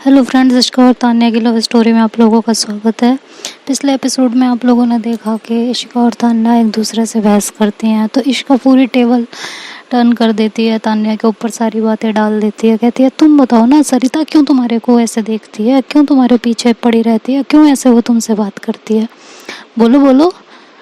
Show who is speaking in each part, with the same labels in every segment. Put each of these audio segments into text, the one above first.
Speaker 1: Hello friends, इश्क और तान्या की लव स्टोरी में आप लोगों का स्वागत है। पिछले एपिसोड में आप लोगों ने देखा कि इश्का और तान्या एक दूसरे से बहस करती हैं, तो इश्का पूरी टेबल टर्न कर देती है, तान्या के ऊपर सारी बातें डाल देती है। कहती है, तुम बताओ ना सरिता, क्यों तुम्हारे को ऐसे देखती है, क्यों तुम्हारे पीछे पड़ी रहती है, क्यों ऐसे वो तुमसे बात करती है? बोलो बोलो,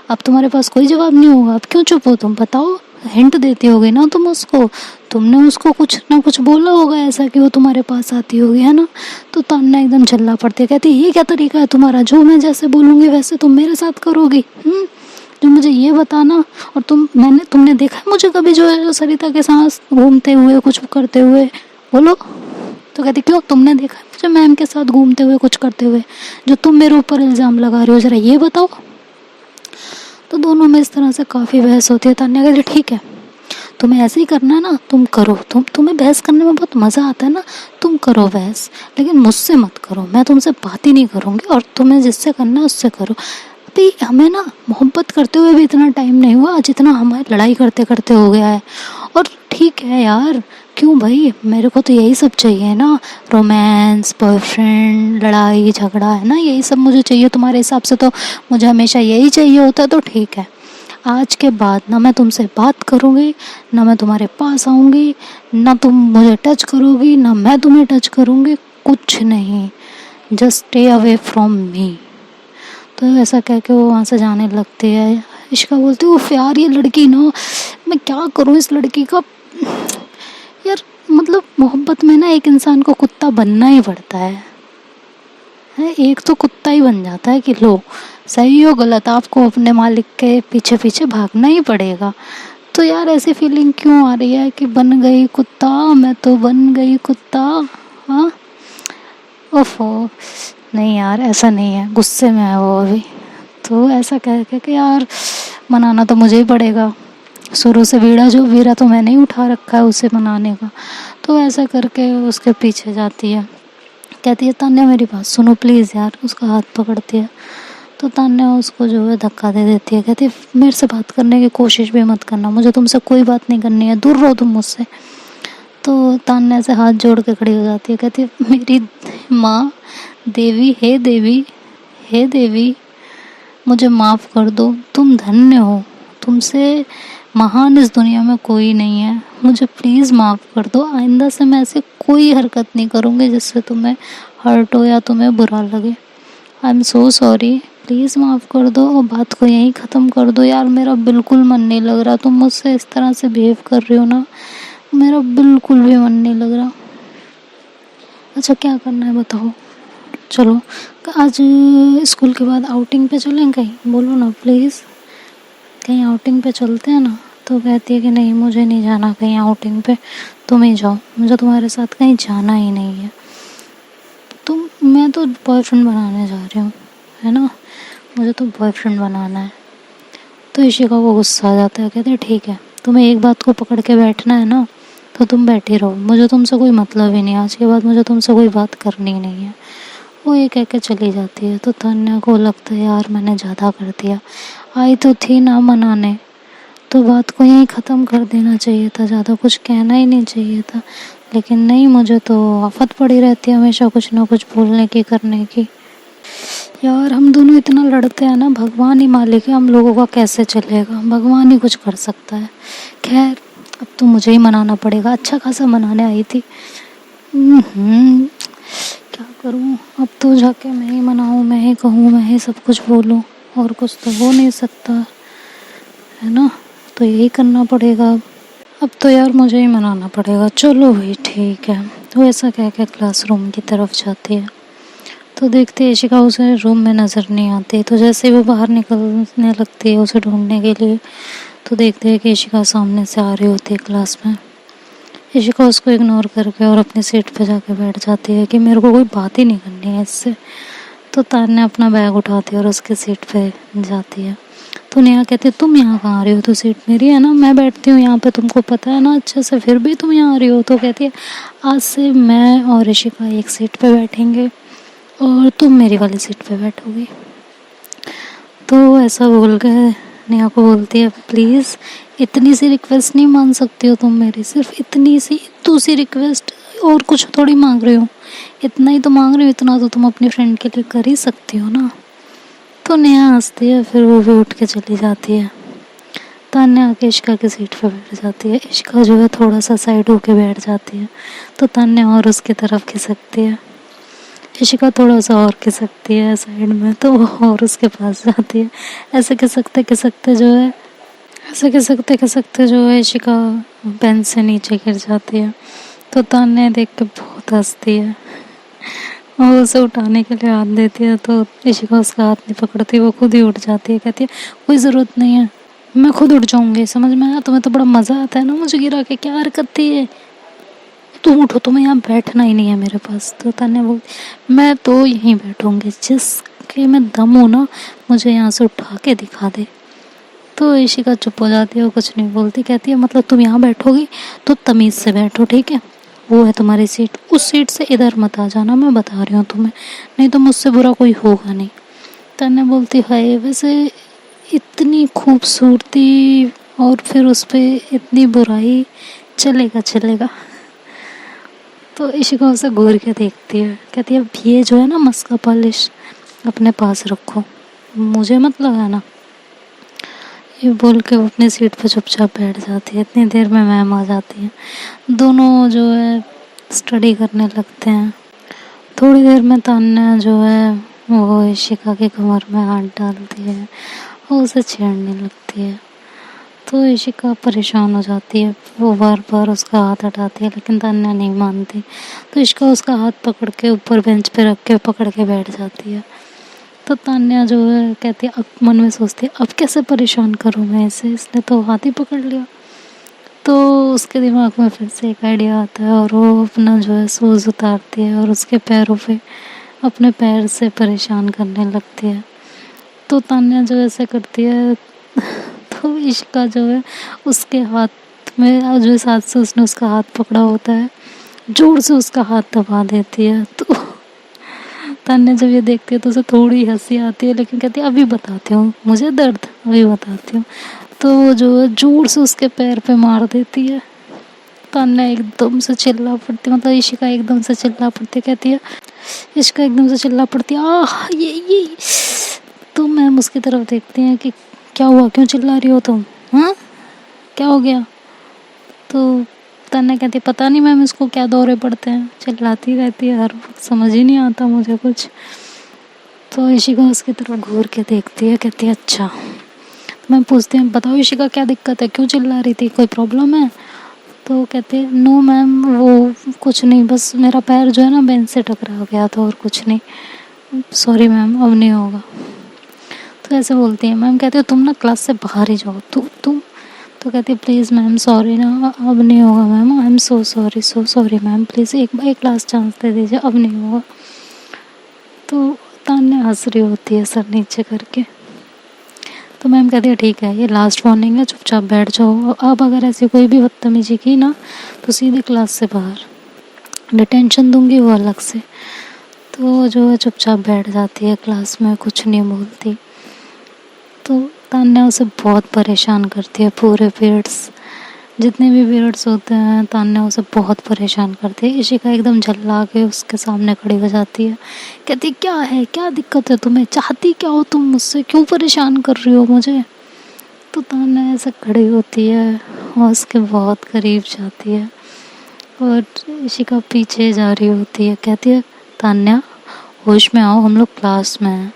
Speaker 1: अब तुम्हारे पास कोई जवाब नहीं होगा। अब क्यों चुप हो तुम? बताओ। हिंट देती होगी ना तुम उसको, तुमने उसको कुछ ना कुछ बोला होगा ऐसा कि वो तुम्हारे पास आती होगी, है ना? तो तान्या एकदम झल्ला पड़ती है, कहती है, ये क्या तरीका है तुम्हारा? जो मैं जैसे बोलूँगी वैसे तुम मेरे साथ करोगी? जो मुझे ये बताना। और तुमने देखा है मुझे कभी जो सरिता के साथ घूमते हुए कुछ करते हुए? बोलो। तो कहती, क्यों, तुमने देखा है मुझे मैम के साथ घूमते हुए कुछ करते हुए? जो तुम मेरे ऊपर इल्ज़ाम लगा रहे हो, ज़रा ये बताओ। तो दोनों में इस तरह से काफ़ी बहस होती है। तान्या कहती, ठीक है, तुम्हें ऐसे ही करना है ना, तुम करो। तुम्हें बहस करने में बहुत मज़ा आता है ना, तुम करो बहस, लेकिन मुझसे मत करो। मैं तुमसे बात ही नहीं करूँगी, और तुम्हें जिससे करना है उससे करो। अभी हमें ना मोहब्बत करते हुए भी इतना टाइम नहीं हुआ जितना हमारी लड़ाई करते करते हो गया है। और ठीक है यार, क्यों भाई, मेरे को तो यही सब चाहिए ना, रोमांस, बॉयफ्रेंड, लड़ाई झगड़ा, है ना, यही सब मुझे चाहिए। तुम्हारे हिसाब से तो मुझे हमेशा यही चाहिए होता, तो ठीक है, आज के बाद ना मैं तुमसे बात करूँगी, ना मैं तुम्हारे पास आऊँगी, ना तुम मुझे टच करोगी, ना मैं तुम्हें टच करूँगी, कुछ नहीं। Just stay away from me. तो ऐसा कह के वो वहाँ से जाने लगती है। इश्का बोलती है, उफ यार, ये लड़की ना, मैं क्या करूँ इस लड़की का। यार मतलब मोहब्बत में ना एक इंसान को कुत्ता बनना ही पड़ता है। एक तो कुत्ता ही बन जाता है कि लो, सही हो गलत, आपको अपने मालिक के पीछे पीछे भागना ही पड़ेगा। तो यार ऐसी फीलिंग क्यों आ रही है कि बन गई कुत्ता, मैं तो बन गई कुत्ता। हाँ, ओफो, नहीं यार ऐसा नहीं है, गुस्से में है वो अभी। तो ऐसा कह के कि यार मनाना तो मुझे ही पड़ेगा, शुरू से वीड़ा तो मैंने ही उठा रखा है उसे मनाने का। तो ऐसा करके उसके पीछे जाती है। कहती है, तान्या मेरी बात सुनो प्लीज़ यार। उसका हाथ पकड़ती है। तो तान्या उसको जो है धक्का दे देती है। कहती है, मेरे से बात करने की कोशिश भी मत करना, मुझे तुमसे कोई बात नहीं करनी है, दूर रहो तुम मुझसे। तो तान्या से हाथ जोड़ के खड़ी हो जाती है। कहती है, मेरी माँ देवी, हे देवी, हे देवी, मुझे माफ़ कर दो, तुम धन्य हो, तुमसे महान इस दुनिया में कोई नहीं है, मुझे प्लीज़ माफ़ कर दो। आइंदा से मैं ऐसे कोई हरकत नहीं करूँगी जिससे तुम्हें हर्ट हो या तुम्हें बुरा लगे। I am so sorry, please माफ़ कर दो और बात को यहीं ख़त्म कर दो। यार मेरा बिल्कुल मन नहीं लग रहा, तुम मुझसे इस तरह से बिहेव कर रही हो ना, मेरा बिल्कुल भी मन नहीं लग रहा। अच्छा क्या करना है बताओ? चलो आज स्कूल के बाद आउटिंग पे चलें कहीं, बोलो ना प्लीज़, कहीं आउटिंग पे चलते हैं ना। तो कहती है कि नहीं, मुझे नहीं जाना कहीं आउटिंग पे, तुम ही जाओ, मुझे तुम्हारे साथ कहीं जाना ही नहीं है। मैं तो बॉयफ्रेंड बनाने जा रही हूँ, है ना, मुझे तो बॉयफ्रेंड बनाना है। तो इशिका को गुस्सा आ जाता है। कहते हैं, ठीक है, तुम्हें एक बात को पकड़ के बैठना है ना, तो तुम बैठे रहो, मुझे तुमसे कोई मतलब ही नहीं, आज के बाद मुझे तुमसे कोई बात करनी ही नहीं है। वो ये कह के चली जाती है। तो तान्या को लगता है, यार मैंने ज़्यादा कर दिया, आई तो थी ना मनाने, तो बात को यहीं ख़त्म कर देना चाहिए था, ज़्यादा कुछ कहना ही नहीं चाहिए था। लेकिन नहीं, मुझे तो आफत पड़ी रहती है हमेशा कुछ ना कुछ बोलने की, करने की। यार हम दोनों इतना लड़ते हैं ना, भगवान ही मालिक है हम लोगों का कैसे चलेगा, भगवान ही कुछ कर सकता है। खैर अब तो मुझे ही मनाना पड़ेगा, अच्छा खासा मनाने आई थी। क्या करूँ अब, तो जाके मैं ही मनाऊँ, मैं ही कहूँ, मैं ही सब कुछ बोलूँ, और कुछ तो हो नहीं सकता, है ना? तो यही करना पड़ेगा अब तो यार, मुझे ही मनाना पड़ेगा। चलो भाई ठीक है। तो ऐसा कह के क्लासरूम की तरफ जाती है। तो देखते हैं इशिका उसे रूम में नज़र नहीं आती। तो जैसे ही वो बाहर निकलने लगती है उसे ढूंढने के लिए, तो देखते हैं कि इशिका सामने से आ रही होती है क्लास में। इशिका उसको इग्नोर करके और अपनी सीट पे जाके बैठ जाती है कि मेरे को कोई बात ही नहीं करनी है इससे। तो तान्या अपना बैग उठाती है और उसकी सीट पे जाती है। तो नेहा कहती है, तुम यहाँ कहाँ आ रही हो? तो सीट मेरी है ना, मैं बैठती हूँ यहाँ पे, तुमको पता है ना अच्छे से, फिर भी तुम यहाँ आ रही हो। तो कहती है, आज से मैं और इशिका एक सीट पे बैठेंगे और तुम मेरी वाली सीट पे बैठोगी। तो ऐसा बोल के नेहा को बोलती है, प्लीज़ इतनी सी रिक्वेस्ट नहीं मान सकती हो तुम मेरी, सिर्फ इतनी सी, इतू सी रिक्वेस्ट, और कुछ थोड़ी मांग रही हूँ। इतना ही तो मांग रही हो, इतना तो तुम अपनी फ्रेंड के लिए कर ही सकती हो ना। तो नेहा हंसती है, फिर वो भी उठ के चली जाती है। तान्या आके इशिका की सीट पे बैठ जाती है। इशिका जो है थोड़ा सा साइड होके बैठ जाती है, तो तान्या और उसकी तरफ खिसकती है। इशिका थोड़ा सा और खिसकती है साइड में, तो वो और उसके पास जाती है। ऐसे खिसकते खिसकते जो है ऐसे खिसकते खिसकते जो है इशिका बेंच से नीचे गिर जाती है। तो तान्या देख के बहुत हंसती है, और उसे उठाने के लिए हाथ देती है, तो इशिका उसका हाथ नहीं पकड़ती, वो खुद ही उठ जाती है। कहती है कोई ज़रूरत नहीं है, मैं खुद उठ जाऊंगी, समझ में आया? तुम्हें तो बड़ा मज़ा आता है ना मुझे गिरा के, क्या हरकत थी ये, तुम उठो, तुम्हें यहाँ बैठना ही नहीं है मेरे पास। तो तान्या बोल, मैं तो यहीं बैठूंगी, जिसके में दम हो ना मुझे यहाँ से उठा के दिखा दे। तो इशिका चुप हो जाती है, वो कुछ नहीं बोलती। कहती है मतलब तुम यहाँ बैठोगी तो तमीज़ से बैठो, ठीक है? वो है तुम्हारी सीट, उस सीट से इधर मत आ जाना, मैं बता रही हूँ तुम्हें, नहीं तो मुझसे बुरा कोई होगा नहीं। तान्या बोलती है वैसे इतनी खूबसूरती और फिर उस पर इतनी बुराई, चलेगा चलेगा। तो इशिका उसे घूर के देखती है, कहती है ये जो है ना मस्का पॉलिश अपने पास रखो, मुझे मत लगाना। ये बोल के वो अपनी सीट पर चुपचाप बैठ जाती है। इतनी देर में मैम आ जाती है, दोनों जो है स्टडी करने लगते हैं। थोड़ी देर में तान्या जो है वो इशिका की कमर में हाथ डालती है और उसे छेड़ने लगती है। तो इशिका परेशान हो जाती है, वो बार बार उसका हाथ हटाती है, लेकिन तान्या नहीं मानती। तो इशिका उसका हाथ पकड़ के ऊपर बेंच पे रख के पकड़ के बैठ जाती है। तो तान्या जो है कहती है, अब मन में सोचती है अब कैसे परेशान करूँ मैं इसे, इसने तो हाथ ही पकड़ लिया। तो उसके दिमाग में फिर से एक आइडिया आता है, और वो अपना जो है शूज़ उतारती है और उसके पैरों पे अपने पैर से परेशान करने लगती है। तो तान्या जो ऐसे करती है तो इशिका जो है उसके हाथ में, जो इस हाथ से उसने उसका हाथ पकड़ा होता है, जोर से उसका हाथ दबा देती है। तो तान्या जब ये देखती है तो उसे थोड़ी हंसी आती है, लेकिन कहती है अभी बताती हूँ, मुझे दर्द अभी बताती हूँ। तो वो जो है जोर से उसके पैर पे मार देती है। तान्या एकदम से चिल्ला पड़ती, मतलब इशिका एकदम से चिल्ला पड़ती, कहती है इशिका एकदम से चिल्ला पड़ती है आह ये। तो मैम उसकी तरफ देखती हैं कि क्या हुआ, क्यों चिल्ला रही हो तुम, हाँ क्या हो गया? तो तान्या कहती पता नहीं मैम, इसको क्या दौरे पड़ते हैं, चिल्लाती रहती है हर वक्त, समझ ही नहीं आता मुझे कुछ। तो इशिका उसकी तरफ घूर के देखती है, कहती है अच्छा। तो मैं पूछती हूँ बताओ इशिका क्या दिक्कत है, क्यों चिल्ला रही थी, कोई प्रॉब्लम है? तो कहते हैं नो मैम, वो कुछ नहीं, बस मेरा पैर जो है ना बेंच से टकरा गया था और कुछ नहीं, सॉरी मैम अब नहीं होगा। तो ऐसे बोलती है। मैम कहती है तुम ना क्लास से बाहर ही जाओ, तुम। तो कहती है प्लीज़ मैम सॉरी ना, अब नहीं होगा ma'am, I am so sorry ma'am, please एक लास्ट चांस दे दीजिए, अब नहीं होगा। तो तान्या हंस रही होती है सर नीचे करके। तो मैम कहती है ठीक है, ये लास्ट वार्निंग है, चुपचाप बैठ जाओ, अब अगर ऐसी कोई भी बदतमीजी की ना तो सीधे क्लास से बाहर, डिटेंशन दूंगी वो अलग से। तो जो है चुपचाप बैठ जाती है क्लास में, कुछ नहीं बोलती। तो तान्या उसे बहुत परेशान करती है, पूरे पीरियड्स, जितने भी पीरियड्स होते हैं तान्या उसे बहुत परेशान करती है। इशिका एकदम झल्ला के उसके सामने खड़ी हो जाती है, कहती क्या है, क्या दिक्कत है तुम्हें, चाहती क्या हो तुम मुझसे, क्यों परेशान कर रही हो मुझे? तो तान्या ऐसे खड़ी होती है और उसके बहुत करीब जाती है, और इशिका पीछे जा रही होती है। कहती है तान्या होश में आओ, हम लोग क्लास में हैं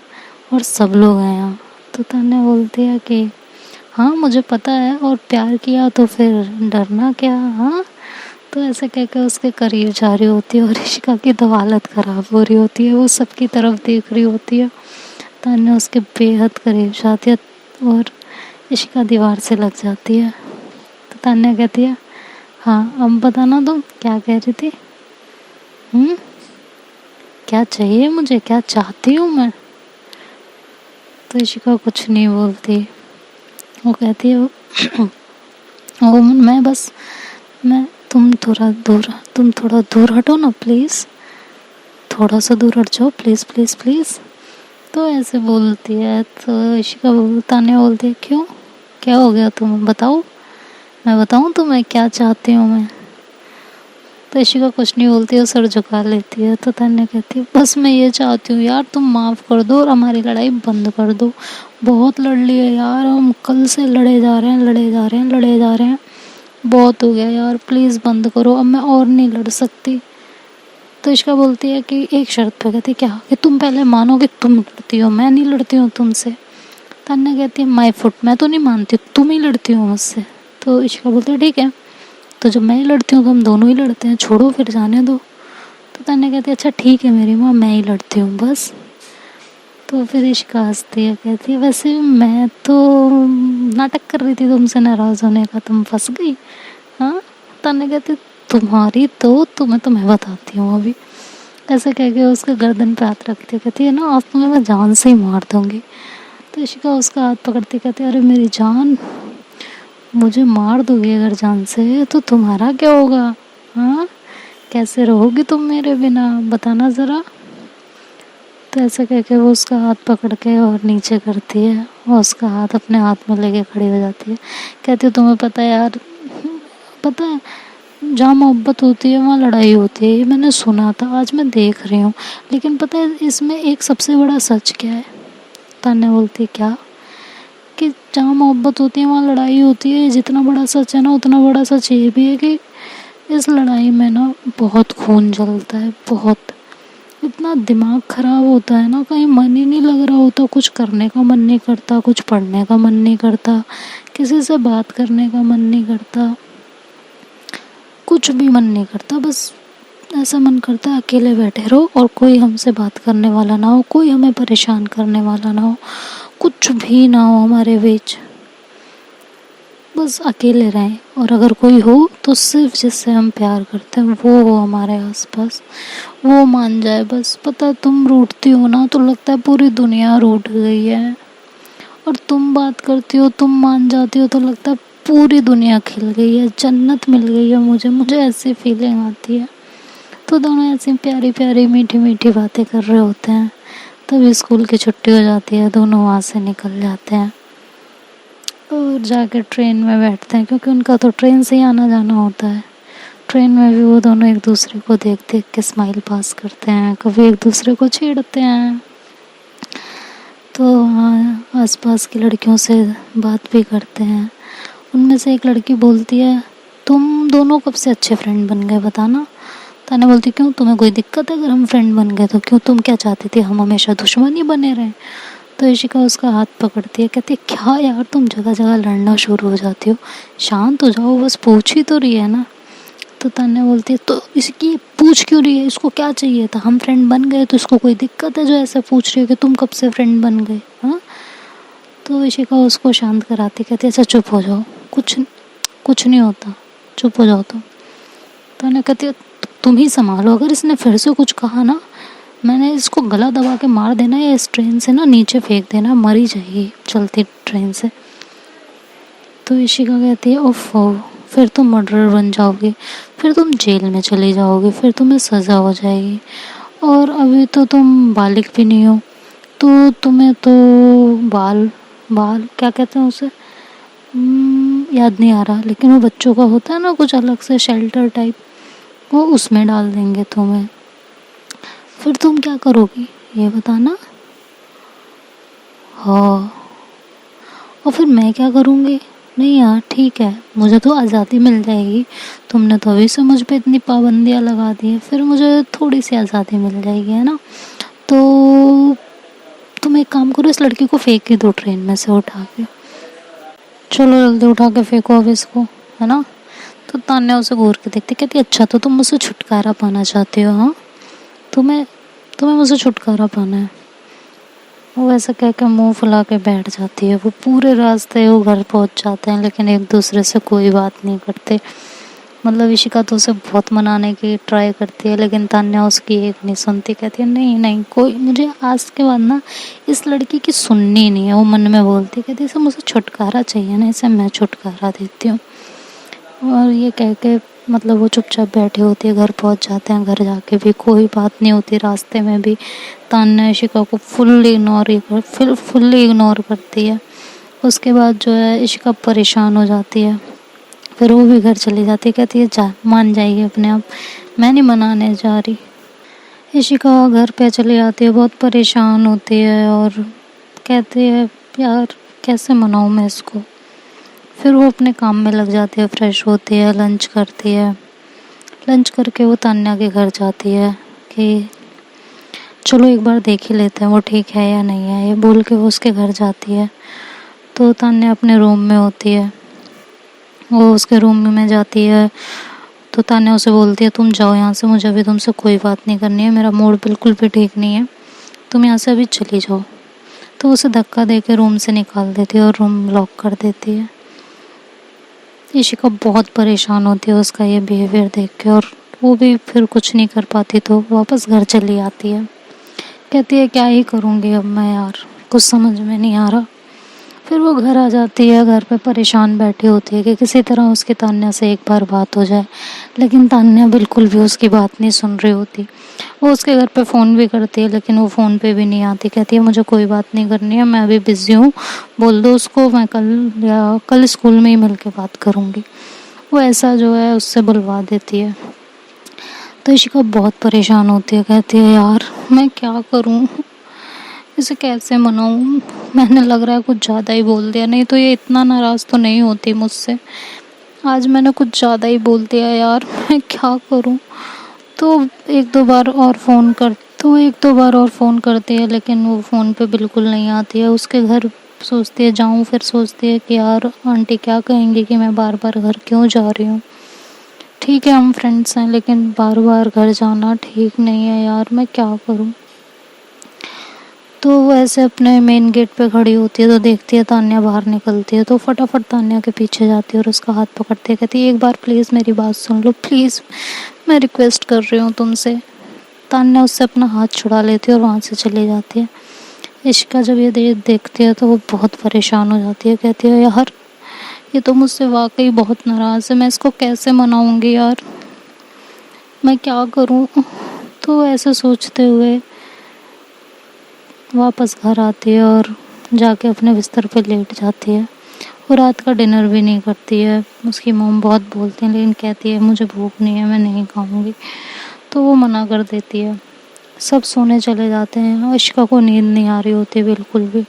Speaker 1: और सब लोग हैं यहाँ। तो तान्या बोलती है कि हाँ मुझे पता है, और प्यार किया तो फिर डरना क्या, हाँ। तो ऐसे कह के उसके करीब जा रही होती है, और इशिका की तो हालत ख़राब हो रही होती है, वो सबकी तरफ देख रही होती है। तान्या उसके बेहद करीब जाती है और इशिका दीवार से लग जाती है। तो तान्या कहती है हाँ अब बताना तुम क्या कह रही थी, क्या चाहिए मुझे, क्या चाहती हूँ मैं? तो इशिका कुछ नहीं बोलती, वो कहती है वो मैं तुम थोड़ा दूर हटो ना प्लीज़, थोड़ा सा दूर हट जाओ प्लीज़ प्लीज़ प्लीज़। तो ऐसे बोलती है। तो इशिका तान्या बोलती है क्यों, क्या हो गया तुम्हें, बताओ, मैं बताऊँ तुम्हें क्या चाहती हूँ मैं? तो इशिका कुछ नहीं बोलती है, सर झुका लेती है। तो तान्या कहती है बस मैं ये चाहती हूँ यार, तुम माफ़ कर दो और हमारी लड़ाई बंद कर दो। बहुत लड़ लिए यार, हम कल से लड़े जा रहे हैं, लड़े जा रहे हैं, लड़े जा रहे हैं, बहुत हो गया यार, प्लीज़ बंद करो, अब मैं और नहीं लड़ सकती। तो इशिका बोलती है कि एक शर्त पे, कहती क्या, कि तुम पहले मानो कि तुम लड़ती हो, मैं नहीं लड़ती हूँ तुमसे। तान्या कहती है माय फुट, मैं तो नहीं मानती, तुम ही लड़ती हो मुझसे। तो इशिका बोलती है ठीक है, तो जब मैं ही लड़ती हूँ तो हम दोनों ही लड़ते हैं, छोड़ो फिर, जाने दो। तो तान्या कहती है अच्छा ठीक है मेरी माँ, मैं ही लड़ती हूँ बस। तो फिर इशिका हंसती है, कहती है वैसे मैं तो नाटक कर रही थी तुमसे नाराज़ होने का, तुम फंस गई। हाँ, तान्या कहती तुम्हारी तो मैं बताती हूँ अभी। ऐसे कह के उसके गर्दन पे हाथ रखती है, कहती है ना आज तुम्हें मैं जान से ही मार दूँगी। तो इशिका उसका हाथ पकड़ती कहती है अरे मेरी जान, मुझे मार दोगी अगर जान से तो तुम्हारा क्या होगा? हाँ, कैसे रहोगी तुम मेरे बिना, बताना ज़रा। तो ऐसे कह के वो उसका हाथ पकड़ के और नीचे करती है और उसका हाथ अपने हाथ में लेके खड़ी हो जाती है। कहती है तुम्हें पता है यार, पता है जहाँ मोहब्बत होती है वहाँ लड़ाई होती है, ये मैंने सुना था, आज मैं देख रही हूँ। लेकिन पता है इसमें एक सबसे बड़ा सच क्या है? तान्या बोलती है क्या? कि जहाँ मोहब्बत होती है वहाँ लड़ाई होती है। जितना बड़ा सच है ना, उतना बड़ा सच ये भी है कि इस लड़ाई में ना बहुत खून जलता है, बहुत। इतना दिमाग खराब होता है ना, कहीं मन ही नहीं लग रहा होता, कुछ करने का मन नहीं करता, कुछ पढ़ने का मन नहीं करता, किसी से बात करने का मन नहीं करता, कुछ भी मन नहीं करता। बस ऐसा मन करता है अकेले बैठे रहो और कोई हमसे बात करने वाला ना हो, कोई हमें परेशान करने वाला ना हो, कुछ भी ना हो हमारे बीच, बस अकेले रहें। और अगर कोई हो तो सिर्फ जिससे हम प्यार करते हैं वो हो हमारे आसपास, वो मान जाए बस। पता है तुम रूठती हो ना तो लगता है पूरी दुनिया रूठ गई है, और तुम बात करती हो, तुम मान जाती हो तो लगता है पूरी दुनिया खिल गई है, जन्नत मिल गई है मुझे ऐसी फीलिंग आती है। तो दोनों ऐसी प्यारी प्यारी मीठी मीठी बातें कर रहे होते हैं, तभी स्कूल की छुट्टी हो जाती है, दोनों वहाँ से निकल जाते हैं और जाके ट्रेन में बैठते हैं, क्योंकि उनका तो ट्रेन से ही आना जाना होता है। ट्रेन में भी वो दोनों एक दूसरे को देख देख के स्माइल पास करते हैं, कभी एक दूसरे को छेड़ते हैं। तो हाँ, आसपास की लड़कियों से बात भी करते हैं। उनमें से एक लड़की बोलती है तुम दोनों कब से अच्छे फ्रेंड बन गए बताना। तान्या बोलती क्यों, तुम्हें कोई दिक्कत है अगर हम फ्रेंड बन गए तो? क्यों, तुम क्या चाहती थी हम हमेशा दुश्मन ही बने रहें? तो इशिका उसका हाथ पकड़ती है, कहती है क्या यार तुम जगह जगह लड़ना शुरू हो जाती हो, शांत हो जाओ, बस पूछ ही तो रही है ना। तो तान्या बोलती है तो इसकी पूछ क्यों रही है, इसको क्या चाहिए था, हम फ्रेंड बन गए तो इसको कोई दिक्कत है जो ऐसा पूछ रही है कि तुम कब से फ्रेंड बन गए? हाँ। तो इशिका उसको शांत कराती, कहती है अच्छा चुप हो जाओ, कुछ नहीं होता, चुप हो जाओ तुम। तो तान्या कहती है तुम ही संभालो, अगर इसने फिर से कुछ कहा ना, मैंने इसको गला दबा के मार देना या इस ट्रेन से ना नीचे फेंक देना, मर ही जाएगी चलती ट्रेन से। तो इशिका कहती है ओफो, फिर तुम मर्डरर बन जाओगी, फिर तुम जेल में चली जाओगी, फिर तुम्हें सज़ा हो जाएगी, और अभी तो तुम बालिग भी नहीं हो, तो तुम्हें तो बाल बाल क्या कहते हैं उसे, याद नहीं आ रहा, लेकिन वो बच्चों का होता है ना कुछ अलग से शेल्टर टाइप, वो उसमें डाल देंगे तुम्हें। फिर तुम क्या करोगी ये बताना। हाँ, और फिर मैं क्या करूँगी? नहीं यार ठीक है, मुझे तो आज़ादी मिल जाएगी, तुमने तो अभी से मुझ पे इतनी पाबंदियाँ लगा दी है, फिर मुझे थोड़ी सी आज़ादी मिल जाएगी, है ना। तो तुम एक काम करो, इस लड़की को फेंक ही दो ट्रेन में से उठा के, चलो जल्दी उठा के फेंको अब इसको, है ना। तो तान्या उसे घूर के देखती, कहती अच्छा तो तुम मुझसे छुटकारा पाना चाहती हो? हाँ, तुम्हें तुम्हें मुझसे छुटकारा पाना है। वो ऐसा कह के मुँह फुला के बैठ जाती है। वो पूरे रास्ते वो घर पहुंच जाते हैं, लेकिन एक दूसरे से कोई बात नहीं करते। मतलब इशिका तो उसे बहुत मनाने की ट्राई करती है, लेकिन तान्या उसकी एक नहीं सुनती, कहती है नहीं नहीं, कोई मुझे आज के बाद ना इस लड़की की सुननी नहीं है। वो मन में बोलती, कहती इसे मुझे छुटकारा चाहिए ना, इसे मैं छुटकारा देती हूँ। और ये कह के मतलब वो चुपचाप बैठी होती है, घर पहुंच जाते हैं। घर जाके भी कोई बात नहीं होती, रास्ते में भी तान्या इशिका को फुल्ली इग्नोर करती है। उसके बाद जो है इशिका परेशान हो जाती है, फिर वो भी घर चली जाती है, कहती है जा मान जाएगी अपने आप, मैं नहीं मनाने जा रही। इशिका घर पे चली आती है, बहुत परेशान होती है और कहती है यार कैसे मनाऊँ मैं इसको। फिर वो अपने काम में लग जाती है, फ्रेश होती है, लंच करती है। लंच करके वो तान्या के घर जाती है कि चलो एक बार देख ही लेते हैं वो ठीक है या नहीं है, ये बोल के वो उसके घर जाती है। तो तान्या अपने रूम में होती है, वो उसके रूम में जाती है। तो तान्या उसे बोलती है तुम जाओ यहाँ से, मुझे अभी तुमसे कोई बात नहीं करनी है, मेरा मूड बिल्कुल भी ठीक नहीं है, तुम यहाँ से अभी चली जाओ। तो उसे धक्का दे के रूम से निकाल देती है और रूम लॉक कर देती है। इशिका बहुत परेशान होती है उसका ये बिहेवियर देख के, और वो भी फिर कुछ नहीं कर पाती, तो वापस घर चली आती है। कहती है क्या ही करूँगी अब मैं यार, कुछ समझ में नहीं आ रहा। फिर वो घर आ जाती है, घर पे परेशान बैठी होती है कि किसी तरह उसकी तान्या से एक बार बात हो जाए, लेकिन तान्या बिल्कुल भी उसकी बात नहीं सुन रही होती। वो उसके घर पे फ़ोन भी करती है लेकिन वो फ़ोन पे भी नहीं आती। कहती है मुझे कोई बात नहीं करनी है, मैं अभी बिज़ी हूँ, बोल दो उसको मैं कल स्कूल में ही मिल के बात करूँगी। वो ऐसा जो है उससे बुलवा देती है। तो इशिका बहुत परेशान होती है, कहती है यार मैं क्या करूँ, इसे कैसे मनाऊँ। मैंने लग रहा है कुछ ज़्यादा ही बोल दिया, नहीं तो ये इतना नाराज़ तो नहीं होती मुझसे, आज मैंने कुछ ज़्यादा ही बोल दिया यार, मैं क्या करूँ। तो एक दो बार और फ़ोन करती है लेकिन वो फ़ोन पे बिल्कुल नहीं आती है। उसके घर सोचती है जाऊँ, फिर सोचती है कि यार आंटी क्या कहेंगी कि मैं बार बार घर क्यों जा रही हूँ। ठीक है हम फ्रेंड्स हैं लेकिन बार बार घर जाना ठीक नहीं है यार, मैं क्या करूँ। तो वो ऐसे अपने मेन गेट पे खड़ी होती है तो देखती है तान्या बाहर निकलती है, तो फटाफट तान्या के पीछे जाती है और उसका हाथ पकड़ती है। कहती है एक बार प्लीज़ मेरी बात सुन लो, प्लीज़ मैं रिक्वेस्ट कर रही हूँ तुमसे। तान्या उससे अपना हाथ छुड़ा लेती है और वहाँ से चली जाती है। इशिका जब ये देखती है तो वो बहुत परेशान हो जाती है। कहती है यार ये तो मुझसे वाकई बहुत नाराज़ है, मैं इसको कैसे मनाऊँगी यार, मैं क्या करूँ। तो ऐसे सोचते हुए वापस घर आती है और जाके अपने बिस्तर पे लेट जाती है। वो रात का डिनर भी नहीं करती है। उसकी मॉम बहुत बोलती है लेकिन कहती है मुझे भूख नहीं है, मैं नहीं खाऊंगी। तो वो मना कर देती है। सब सोने चले जाते हैं। इशिका को नींद नहीं आ रही होती बिल्कुल भी।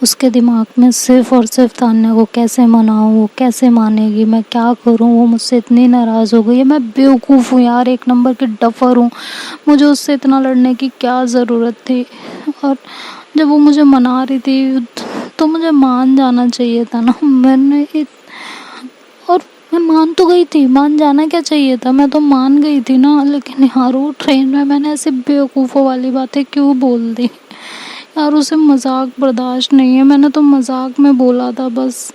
Speaker 1: उसके दिमाग में सिर्फ और सिर्फ तान्या को कैसे मनाऊँ, वो कैसे मानेगी, मैं क्या करूँ, वो मुझसे इतनी नाराज़ हो गई है, मैं बेवकूफ़ हूँ यार, एक नंबर की डफ़र हूँ, मुझे उससे इतना लड़ने की क्या ज़रूरत थी। और जब वो मुझे मना रही थी तो मुझे मान जाना चाहिए था ना। और मैं मान तो गई थी, मान जाना क्या चाहिए था, मैं तो मान गई थी ना। लेकिन यार वो ट्रेन में मैंने ऐसे बेवकूफ़ों वाली बातें क्यों बोल दी यार। उसे मजाक बर्दाश्त नहीं है, मैंने तो मजाक में बोला था बस।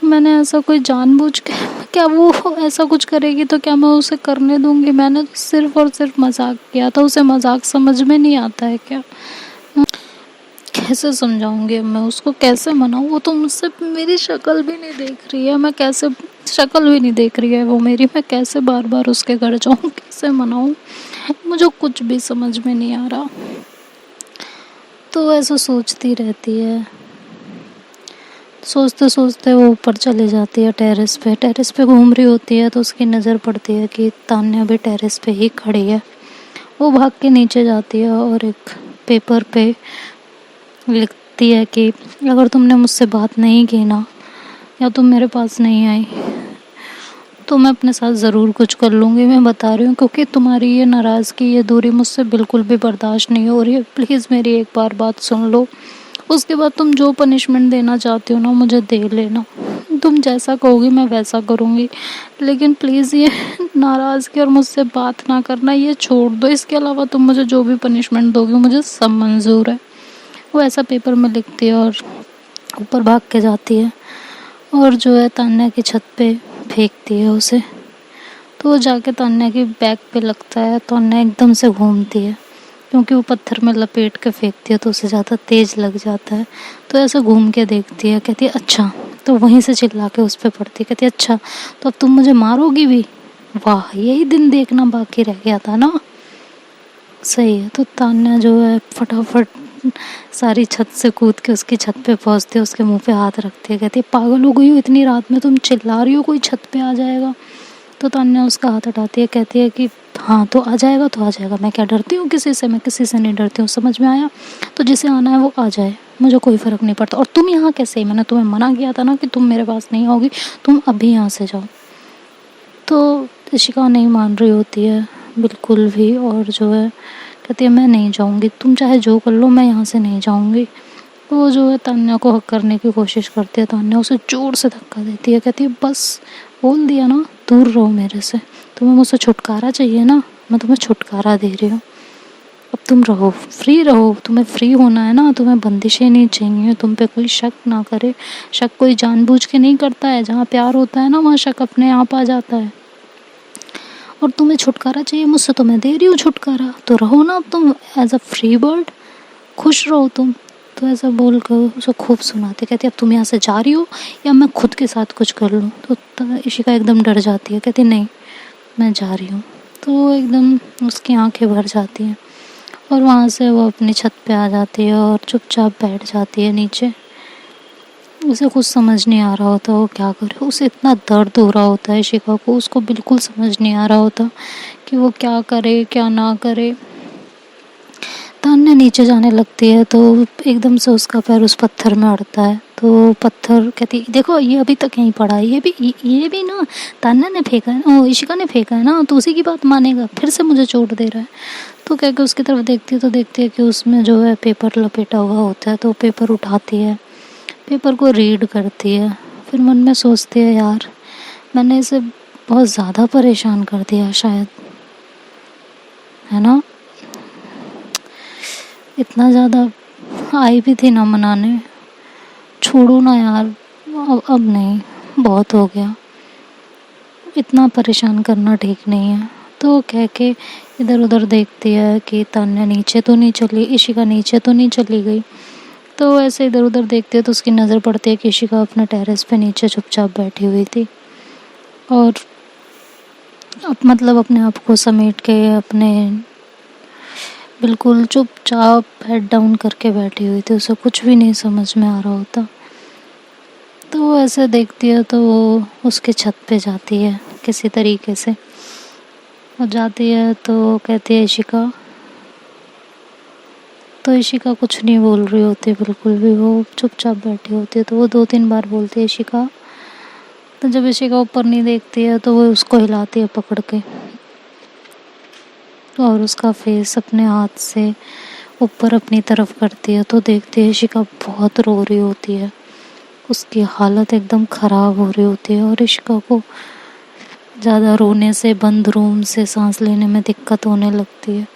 Speaker 1: मैंने ऐसा कोई जानबूझ के, क्या वो ऐसा कुछ करेगी तो क्या मैं उसे करने दूंगी। मैंने तो सिर्फ और सिर्फ मजाक किया था। उसे मजाक समझ में नहीं आता है क्या। कैसे समझाऊंगी अब मैं उसको, कैसे मनाऊं। वो तो मुझसे मेरी शक्ल भी नहीं देख रही है, मैं कैसे शक्ल भी नहीं देख रही है वो मेरी, मैं कैसे बार बार उसके घर जाऊं, कैसे मनाऊं, मुझे कुछ भी समझ में नहीं आ रहा। तो ऐसा सोचती रहती है। सोचते सोचते वो ऊपर चली जाती है टेरेस पे घूम रही होती है तो उसकी नज़र पड़ती है कि तान्या भी टेरेस पे ही खड़ी है। वो भाग के नीचे जाती है और एक पेपर पे लिखती है कि अगर तुमने मुझसे बात नहीं की ना, या तुम मेरे पास नहीं आई, तो मैं अपने साथ ज़रूर कुछ कर लूँगी, मैं बता रही हूँ, क्योंकि तुम्हारी ये नाराज़गी, ये दूरी मुझसे बिल्कुल भी बर्दाश्त नहीं हो रही है। प्लीज़ मेरी एक बार बात सुन लो, उसके बाद तुम जो पनिशमेंट देना चाहती हो ना मुझे दे लेना, तुम जैसा कहोगी मैं वैसा करूँगी, लेकिन प्लीज़ ये नाराज़गी और मुझसे बात ना करना ये छोड़ दो। इसके अलावा तुम मुझे जो भी पनिशमेंट दोगे मुझे सब मंजूर है। वो ऐसा पेपर में लिखती है और ऊपर भाग के जाती है और जो है तान्या की छत पे फेंकती है उसे। तो वो जाके तान्या की बैग पे लगता है। तान्या एकदम से घूमती है क्योंकि वो पत्थर में लपेट के फेंकती है तो उसे ज़्यादा तेज़ लग जाता है। तो ऐसे घूम के देखती है, कहती है अच्छा, तो वहीं से चिल्ला के उस पर पड़ती है। कहती है अच्छा तो अब तुम मुझे मारोगी भी, वाह यही दिन देखना बाकी रह गया था ना। सही है। तो तान्या जो है फटाफट सारी छत से कूद के उसकी छत पे पहुंचती है, उसके मुंह पे हाथ रखती है। कहती है पागल हो गई हो, इतनी रात में तुम चिल्ला रही हो, कोई छत पे आ जाएगा। तो तान्या उसका हाथ हटाती है, कहती है कि हाँ तो आ जाएगा तो आ जाएगा, मैं क्या डरती हूँ किसी से, मैं किसी से नहीं डरती हूँ, समझ में आया। तो जिसे आना है वो आ जाए, मुझे कोई फ़र्क नहीं पड़ता। और तुम यहाँ कैसे, मैंने तुम्हें मना किया था ना कि तुम मेरे पास नहीं आओगी, तुम अभी यहाँ से जाओ। तो इशिका नहीं मान रही होती है बिल्कुल भी, और जो है कहती है मैं नहीं जाऊँगी, तुम चाहे जो कर लो, मैं यहाँ से नहीं जाऊँगी। तो वो जो है तान्या को हक करने की कोशिश करती है, तान्या उसे ज़ोर से धक्का देती है, कहती है बस बोल दिया ना, दूर रहो मेरे से, तुम्हें मुझसे छुटकारा चाहिए ना, मैं तुम्हें छुटकारा दे रही हूँ, अब तुम रहो, फ्री रहो, तुम्हें फ्री होना है ना, तुम्हें बंदिशें नहीं चाहिए, तुम पे कोई शक ना करे। शक कोई जानबूझ के नहीं करता है, जहाँ प्यार होता है ना वहाँ शक अपने आप आ जाता है। और तुम्हें छुटकारा चाहिए मुझसे, तो मैं दे रही हूँ छुटकारा, तो रहो ना अब तुम एज अ फ्री बर्ड, खुश रहो तुम। तो ऐसा बोल कर उसे खूब सुनाती, कहती अब तुम यहाँ से जा रही हो या मैं खुद के साथ कुछ कर लूँ। तो इशिका एकदम डर जाती है, कहती नहीं मैं जा रही हूँ। तो एकदम उसकी आंखें भर जाती हैं और वहाँ से वो अपनी छत पे आ जाती है और चुपचाप बैठ जाती है नीचे। उसे कुछ समझ नहीं आ रहा होता वो क्या करे, उसे इतना दर्द हो रहा होता है इशिका को, उसको बिल्कुल समझ नहीं आ रहा होता कि वो क्या करे क्या ना करे। तान्या नीचे जाने लगती है तो एकदम से उसका पैर उस पत्थर में अड़ता है। तो पत्थर कहती देखो ये अभी तक यहीं पड़ा है, ये भी ना तान्या ने फेंका है ना, इशिका ने फेंका है ना, तो उसी की बात मानेगा, फिर से मुझे चोट दे रहा है। तो कह के उसकी तरफ देखती है तो देखती है कि उसमें जो है पेपर लपेटा हुआ होता है। तो पेपर उठाती है, पेपर को रीड करती है, फिर मन में सोचती है यार मैंने इसे बहुत ज़्यादा परेशान कर दिया शायद, है ना, इतना ज़्यादा आई भी थी ना मनाने, छोड़ो ना यार, अब नहीं, बहुत हो गया, इतना परेशान करना ठीक नहीं है। तो कह के इधर उधर देखती है कि तान्या नीचे तो नहीं चली, इशिका नीचे तो नहीं चली गई। तो ऐसे इधर उधर देखती है तो उसकी नज़र पड़ती है कि इशिका अपने टेरेस पे नीचे चुपचाप बैठी हुई थी और अब मतलब अपने आप को समेट के अपने बिल्कुल चुपचाप हेड डाउन करके बैठी हुई थी, उसे कुछ भी नहीं समझ में आ रहा होता। तो वो ऐसे देखती है तो वो उसके छत पे जाती है किसी तरीके से, और जाती है तो कहती है इशिका, तो इशिका कुछ नहीं बोल रही होती बिल्कुल भी, वो चुपचाप बैठी होती है। तो वो 2-3 बार बोलती है इशिका। तो जब इशिका ऊपर नहीं देखती है तो वो उसको हिलाती है पकड़ के और उसका फेस अपने हाथ से ऊपर अपनी तरफ करती है। तो देखती है इशिका बहुत रो रही होती है, उसकी हालत एकदम ख़राब हो रही होती है और इशिका को ज़्यादा रोने से बंद रूम से सांस लेने में दिक्कत होने लगती है।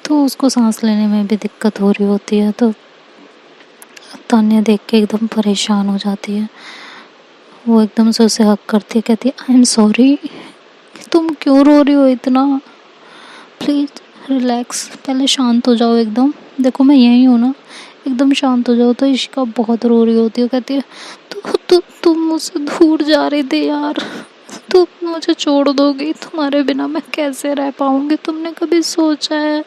Speaker 1: तो उसको सांस लेने में भी दिक्कत हो रही होती है। तो तान्या देख के एकदम परेशान हो जाती है, वो एकदम से उसे हक करती है, कहती है आई एम सॉरी, तुम क्यों रो रही हो इतना, प्लीज़ रिलैक्स, पहले शांत हो जाओ एकदम, देखो मैं यहीं हूँ ना, एकदम शांत हो जाओ। तो इशिका बहुत रो रही होती है, कहती है तुम मुझसे दूर जा रहे थे यार, तुम मुझे छोड़ दोगी, तुम्हारे बिना मैं कैसे रह पाऊँगी, तुमने कभी सोचा है,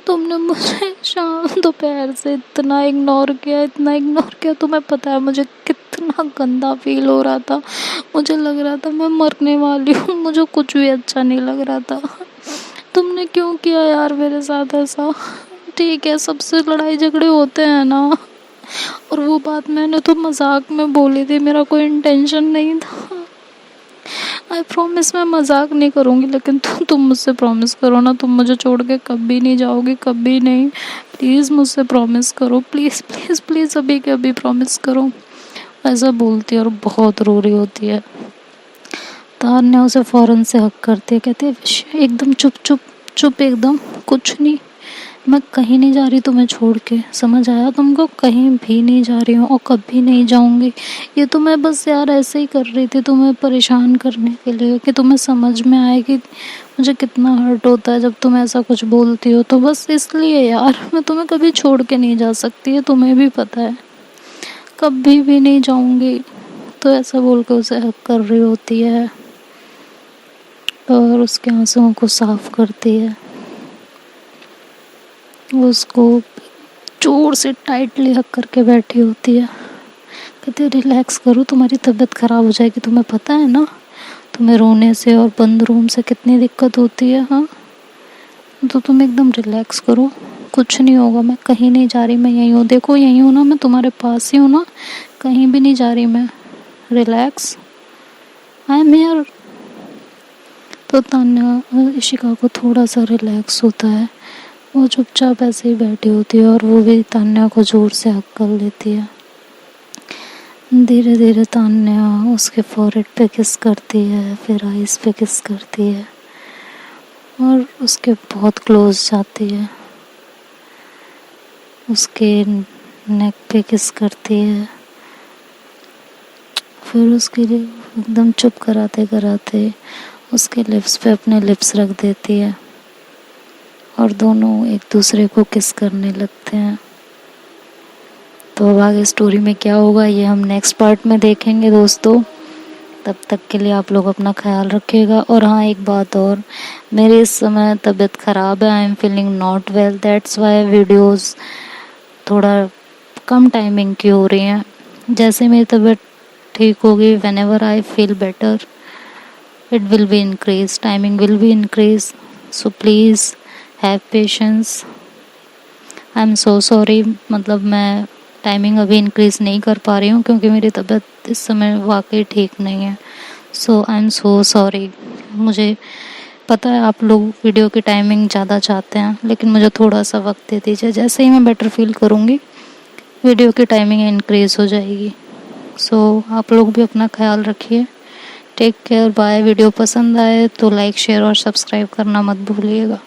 Speaker 1: तुमने मुझे शाम दोपहर से इतना इग्नोर किया, तुम्हें पता है मुझे कितना गंदा फील हो रहा था, मुझे लग रहा था मैं मरने वाली हूँ, मुझे कुछ भी अच्छा नहीं लग रहा था, तुमने क्यों किया यार मेरे साथ ऐसा। ठीक है सबसे लड़ाई झगड़े होते हैं ना, और वो बात मैंने तो मजाक में बोली थी, मेरा कोई इंटेंशन नहीं था, आई प्रॉमिस मैं मजाक नहीं करूँगी, लेकिन तुम मुझसे प्रॉमिस करो ना, तुम मुझे छोड़ के कभी नहीं जाओगी, कभी नहीं, प्लीज़ मुझसे प्रॉमिस करो, प्लीज़ प्लीज़ प्लीज़ अभी के अभी प्रॉमिस करो। ऐसा बोलती है और बहुत रो रही होती है। तान्या उसे फ़ौरन से हक करती है, कहती है एकदम चुप चुप चुप, एकदम कुछ नहीं, मैं कहीं नहीं जा रही तुम्हें छोड़ के, समझ आया तुमको, कहीं भी नहीं जा रही हूँ और कभी नहीं जाऊँगी, ये तो मैं बस यार ऐसे ही कर रही थी तुम्हें परेशान करने के लिए, कि तुम्हें समझ में आए कि मुझे कितना हर्ट होता है जब तुम ऐसा कुछ बोलती हो, तो बस इसलिए यार मैं तुम्हें कभी छोड़ के नहीं जा सकती है, तुम्हें भी पता है, कभी भी नहीं जाऊँगी। तो ऐसा बोल के उसे हक कर रही होती है और उसके आंसुओं को साफ करती है, वो उसको जोर से टाइटली हक करके बैठी होती है, कहती है रिलैक्स करो, तुम्हारी तबीयत ख़राब हो जाएगी, तुम्हें पता है ना, तुम्हें रोने से और बंद रूम से कितनी दिक्कत होती है। हाँ, तो तुम एकदम रिलैक्स करो, कुछ नहीं होगा। मैं कहीं नहीं जा रही, मैं यहीं हूँ, देखो यहीं हूँ ना, मैं तुम्हारे पास ही हूँ ना, कहीं भी नहीं जा रही मैं। Relax, I am here. तो तान्या इशिका को थोड़ा सा रिलैक्स होता है, वो चुपचाप ऐसे ही बैठी होती है और वो भी तान्या को ज़ोर से हक कर लेती है। धीरे धीरे तान्या उसके फॉरहेड पे किस करती है, फिर आईज पे किस करती है और उसके बहुत क्लोज जाती है, उसके नेक पे किस करती है, फिर उसके लिए एकदम चुप कराते कराते उसके लिप्स पे अपने लिप्स रख देती है और दोनों एक दूसरे को किस करने लगते हैं। तो अब आगे स्टोरी में क्या होगा ये हम नेक्स्ट पार्ट में देखेंगे दोस्तों। तब तक के लिए आप लोग अपना ख्याल रखिएगा। और हाँ, एक बात और, मेरी इस समय तबीयत ख़राब है, I am feeling not well, that's why videos थोड़ा कम टाइमिंग की हो रही हैं। जैसे मेरी तबीयत ठीक होगी, when ever I feel better, it will be increase, timing will be increase, so please have patience. I am so sorry, मतलब मैं टाइमिंग अभी इंक्रीज़ नहीं कर पा रही हूँ क्योंकि मेरी तबीयत इस समय वाकई ठीक नहीं है। सो आई एम सो सॉरी। मुझे पता है आप लोग वीडियो की टाइमिंग ज़्यादा चाहते हैं, लेकिन मुझे थोड़ा सा वक्त दे दीजिए। जैसे ही मैं बेटर फील करूँगी वीडियो की टाइमिंग इंक्रीज़ हो जाएगी। सो आप लोग भी अपना ख्याल रखिए। Take care, bye. वीडियो पसंद आए तो लाइक शेयर और सब्सक्राइब करना मत भूलिएगा।